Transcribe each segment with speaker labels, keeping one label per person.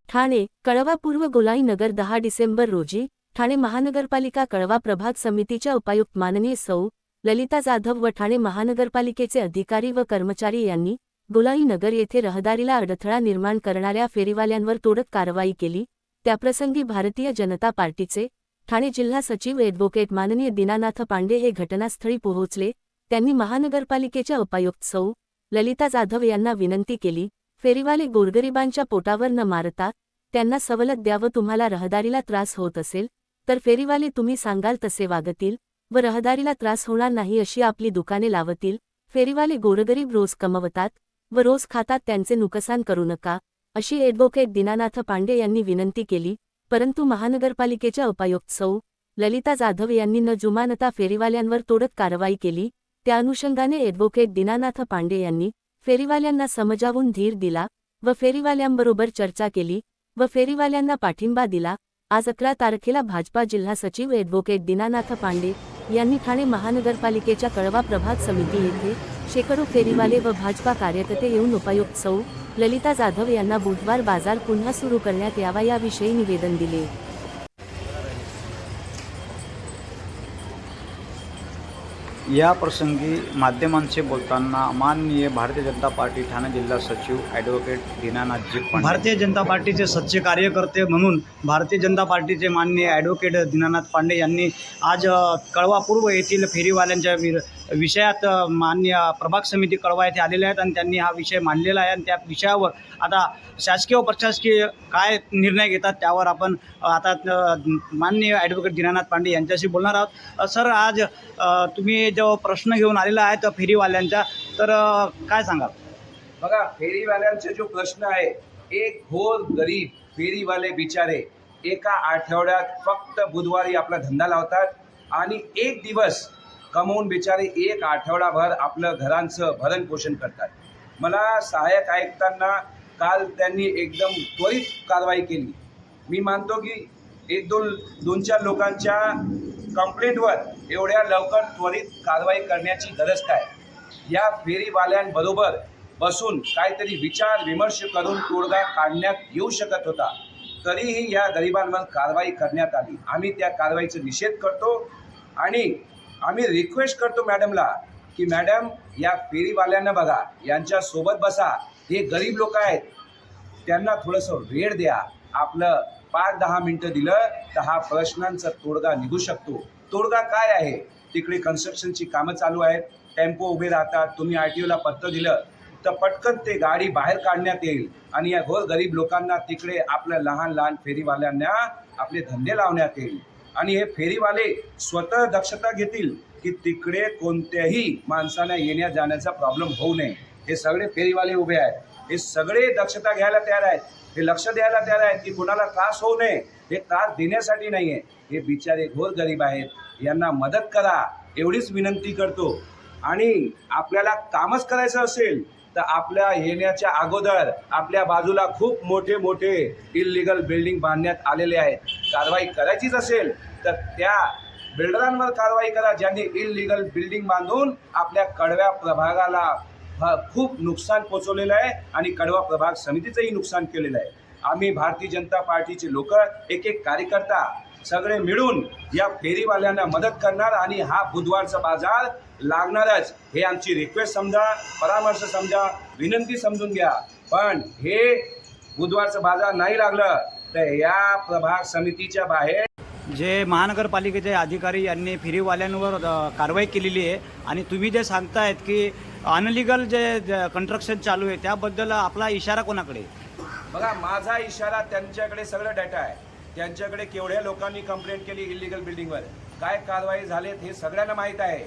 Speaker 1: ठाणे कळवा पूर्व गोलाई नगर 10 डिसेंबर रोजी ठाणे महानगरपालिका कळवा प्रभाग समितीच्या उपायुक्त माननीय सौ ललिता जाधव व ठाणे महानगरपालिकेचे अधिकारी व कर्मचारी यांनी गोलाई नगर येथे रहदारीला अडथळा निर्माण करणाऱ्या फेरीवाल्यांवर तोडक कारवाई केली। त्याप्रसंगी भारतीय जनता पार्टीचे ठाणे जिल्हा सचिव ॲडव्होकेट माननीय दीनानाथ पांडे हे घटनास्थळी पोहोचले। त्यांनी महानगरपालिकेच्या उपायुक्त सौ ललिता जाधव यांना विनंती केली, फेरीवाले गोरगरिबांच्या पोटावर न मारता त्यांना सवलत द्या व तुम्हाला रहदारीला त्रास होत असेल तर फेरीवाले तुम्ही सांगाल तसे वागतील व रहदारीला त्रास होणार नाही अशी आपली दुकाने लावतील। फेरीवाले गोरगरीब रोज कमवतात व रोज खातात, त्यांचे नुकसान करू नका अशी ॲडव्होकेट दीनानाथ पांडे यांनी विनंती केली। परंतु महानगरपालिकेच्या उपायुक्त सौ ललिता जाधव यांनी न जुमानता फेरीवाल्यांवर तोडक कारवाई केली। त्या अनुषंगाने ॲडव्होकेट दीनानाथ पांडे यांनी फेरीवाल्यांना समजावून धीर दिला व फेरीवाल्यांबरोबर चर्चा केली व फेरीवाल्यांना पाठिंबा दिला। आज 11 तारखेला भाजपा जिल्हा सचिव ॲडव्होकेट दीनानाथ पांडे यांनी ठाणे महानगरपालिकेच्या कळवा प्रभाग समिती येथे शेकडो फेरीवाले व भाजपा कार्यकर्ते येऊन उपायुक्त सौ ललिता जाधव यांना बुधवार बाजार पुन्हा सुरू करण्यात यावा याविषयी निवेदन दिले।
Speaker 2: या प्रसंगी माध्यमांशी बोलताना माननीय भारतीय जनता पार्टी ठाणे जिल्हा सचिव ॲडव्होकेट दीनानाथजी पांडे,
Speaker 3: भारतीय जनता पार्टीचे सच्चे कार्यकर्ते म्हणून भारतीय जनता पार्टीचे माननीय ॲडव्होकेट दीनानाथ पांडे यांनी आज कळवा पूर्व येथील फेरीवाल्यांच्या विषयात माननीय प्रभाग समिती कळवा येथे आलेले आहेत आणि त्यांनी हा विषय मांडलेला आहे आणि त्या विषयावर आता शासकीय व प्रशासकीय काय निर्णय घेतात त्यावर आपण आता माननीय ॲडव्होकेट दीनानाथ पांडे यांच्याशी बोलणार आहोत। सर, आज तुम्ही जो प्रश्न घेऊन आलेला आहे तर फेरीवाल्यांचा, तर काय सांगाल?
Speaker 4: बघा, फेरीवाल्यांचा जो प्रश्न आहे, एक घोर गरीब फेरीवाले बिचारे एका आठवड्यात फक्त बुधवारी आपला धंदा लावतात आणि एक दिवस कमवून बिचारे एक आठवडाभर आपलं घरांचं भरण पोषण करतात। मला सहाय्यक आयुक्तांना काल त्यांनी एकदम त्वरित कारवाई केली। मी मानतो की दोन चार लोकांच्या कंप्लेंटवर एवढ्या लवकर त्वरित कारवाई करण्याची गरज काय? या फेरीवाल्यांबरोबर बसून काहीतरी विचार विमर्श करून तोडगा काढण्यात येऊ शकत होता, तरीही या गरिबांवर कारवाई करण्यात आली। आम्ही त्या कारवाईचा निषेध करतो आणि आम्ही रिक्वेस्ट करतो मॅडमला की मॅडम, या फेरीवाल्यांना बघा, यांच्या सोबत बसा, हे गरीब लोक आहेत, त्यांना थोडंसं वेळ द्या। आपलं 5-10 मिनटं दिलं तर हा प्रश्नांचा तोडगा निघू शकतो। तोडगा काय आहे? तिकडे कन्स्ट्रक्शनची कामं चालू आहेत, टेम्पो उभे राहतात, तुम्ही RTOला पत्र दिलं तर पटकन ते गाडी बाहेर काढण्यात येईल आणि या घोर गरीब लोकांना तिकडे आपल्या लहान लहान फेरीवाल्यांना आपले धंदे लावण्यात येईल आणि हे फेरीवाले स्वतः दक्षता घेतील की तिकडे कोणत्याही माणसांना येण्या जाण्याचा प्रॉब्लेम होऊ नये। हे सगळे फेरीवाले उभे आहेत, हे सगळे दक्षता घ्यायला तयार आहेत, हे लक्ष द्यायला तयार आहेत की कोणाला त्रास होऊ नये। हे त्रास देण्यासाठी नाही आहे, हे बिचारे घोर गरीब आहेत, यांना मदत करा एवढीच विनंती करतो। आणि आपल्याला कामच करायचं असेल तर आपल्या येण्याच्या अगोदर आपल्या बाजूला खूप मोठे मोठे इल्लीगल बिल्डिंग बांधण्यात आलेले आहेत। कारवाई करायचीच असेल तर त्या बिल्डरांवर कारवाई करा ज्यांनी इल्लीगल बिल्डिंग बांधून आपल्या कळव्या प्रभागाला खूप नुकसान पोचवलेलं आहे आणि कळवा प्रभाग समितीचंही नुकसान केलेलं आहे। आम्ही भारतीय जनता पार्टीचे लोक, एक एक कार्यकर्ता सगळे मिळून या फेरीवाल्यांना मदत करणार आणि हा बुधवारचा बाजार लागणारच, हे आमची रिक्वेस्ट समजा, परामर्श समजा, विनंती समजून घ्या। पण हे बुधवारचं बाजार नाही लागलं तर या प्रभाग समितीच्या बाहेर
Speaker 3: जे महानगरपालिकेचे अधिकारी यांनी फेरीवाल्यांवर कारवाई केलेली आहे आणि तुम्ही जे सांगतायत की अनलिगल जे कंस्ट्रक्शन चालू आहे त्याबद्दल आपला इशारा कोणाकडे?
Speaker 4: बघा, माझा इशारा त्यांच्याकडे सगळं डाटा आहे, त्यांच्याकडे केवढ्या लोकांनी कंप्लेंट केली इल्लीगल बिल्डिंगवर, काय कारवाई झालेत हे सगळ्यांना माहीत आहे।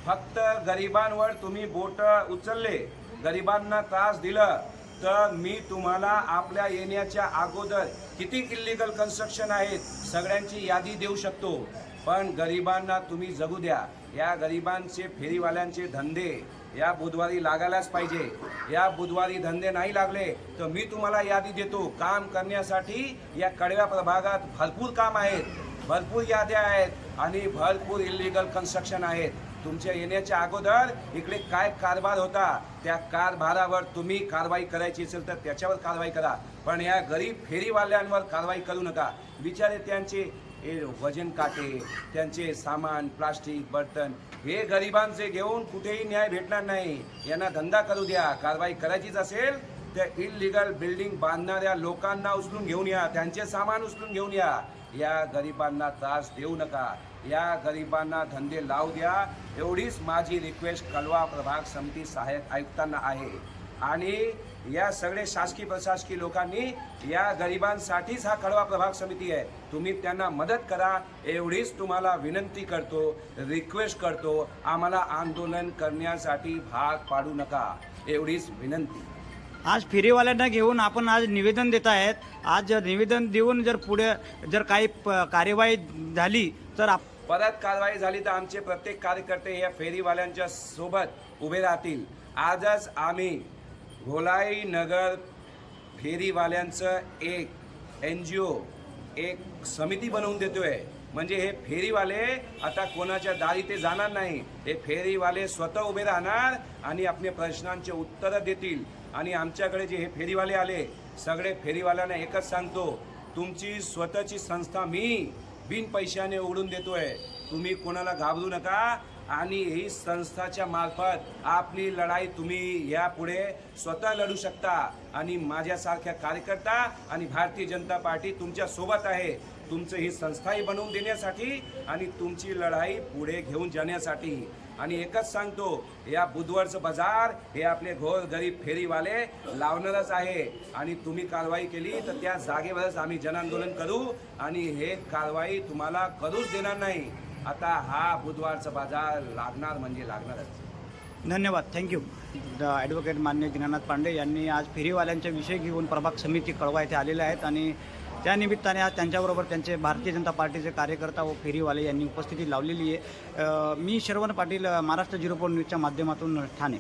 Speaker 4: फक्त गरिबांवर तुम्ही बोट उचलले, गरिबांना त्रास दिलं तर मी तुम्हाला आपल्या येण्याच्या अगोदर किती इल्लीगल कन्स्ट्रक्शन आहेत सगळ्यांची यादी देऊ शकतो। पण गरिबांना तुम्ही जगू द्या। या गरिबांचे फेरीवाल्यांचे धंदे या बुधवारी लागायलाच पाहिजे। या बुधवारी धंदे नाही लागले तर मी तुम्हाला यादी देतो काम करण्यासाठी। या कळव्या प्रभागात भरपूर काम आहेत, भरपूर याद्या आहेत आणि भरपूर इलिगल कन्स्ट्रक्शन आहेत. तुमच्या येण्याच्या अगोदर इकडे काय कारभार होता त्या कारभारावर तुम्ही कारवाई करायची असेल तर त्याच्यावर कारवाई करा, पण या गरीब फेरीवाल्यांवर कारवाई करू नका. बिचारे त्यांचे वजन काटे, त्यांचे सामान, प्लास्टिक, बर्तन हे गरिबांचे घेऊन कुठेही न्याय भेटणार नाही. यांना धंदा करू द्या. कारवाई करायचीच असेल त्या इलिगल बिल्डिंग बांधणाऱ्या लोकांना उचलून घेऊन या, त्यांचे सामान उचलून घेऊन या. या गरिबांना त्रास देऊ नका, या गरिबांना धंदे लावू द्या, एवढीच माझी रिक्वेस्ट कळवा प्रभाग समिती सहाय्यक आयुक्तांना आहे. आणि या सगळे शासकीय प्रशासकीय लोकांनी या गरिबांसाठीच हा कळवा प्रभाग समिती आहे. तुम्ही त्यांना मदत करा एवढीच तुम्हाला विनंती करतो, रिक्वेस्ट करतो. आम्हाला आंदोलन करण्यासाठी भाग पाडू नका एवढीच विनंती.
Speaker 3: आज फेरीवाल्यांना घेऊन आपण आज निवेदन देत आहेत. आज निवेदन देऊन जर पुढे जर काही कार्यवाही झाली तर
Speaker 4: परत कारवाई झाली तर आमचे प्रत्येक कार्यकर्ते या फेरीवाल्यांच्या सोबत उभे राहतील. आजच आम्ही गोलाई नगर फेरीवाल्यांचं एक NGO, एक समिती बनवून देतोय. म्हणजे हे फेरीवाले आता कोणाच्या दारी ते जाणार नाही. हे फेरीवाले स्वतः उभे राहणार आणि आपल्या प्रश्नांचे उत्तरं देतील. आणि आमच्याकडे जे हे फेरीवाले आले, सगळे फेरीवाल्यांना एकच सांगतो, तुमची स्वतःची संस्था मी बिन पैशाने उघडून देतोय. तुम्ही कोणाला घाबरू नका आणि ही संस्थाच्या मार्फत आपली लढाई तुम्ही यापुढे स्वतः लढू शकता. आणि माझ्यासारख्या कार्यकर्ता आणि भारतीय जनता पार्टी तुमच्या सोबत आहे, तुमचं ही संस्थाही बनवून देण्यासाठी आणि तुमची लढाई पुढे घेऊन जाण्यासाठी. आणि एकच सांगतो, या बुधवारचं बाजार हे आपले घोर गरीब फेरीवाले लावणारच आहे. आणि तुम्ही कारवाई केली तर त्या जागेवरच आम्ही जनआंदोलन करू आणि हे कारवाई तुम्हाला करूच देणार नाही. आता हा बुधवारचा बाजार लागणार म्हणजे लागणारच.
Speaker 3: धन्यवाद. थँक्यू. ॲडव्होकेट मान्य दीनानाथ पांडे यांनी आज फेरीवाल्यांचा विषय घेऊन प्रभाग समिती कळवा येथे आलेले आहेत आणि त्यानिमित्ताने आज त्यांच्याबरोबर त्यांचे भारतीय जनता पार्टीचे कार्यकर्ता व फेरीवाले यांनी उपस्थिती लावलेली आहे. मी श्रवण पाटील, महाराष्ट्र 04 न्यूजच्या माध्यमातून ठाणे.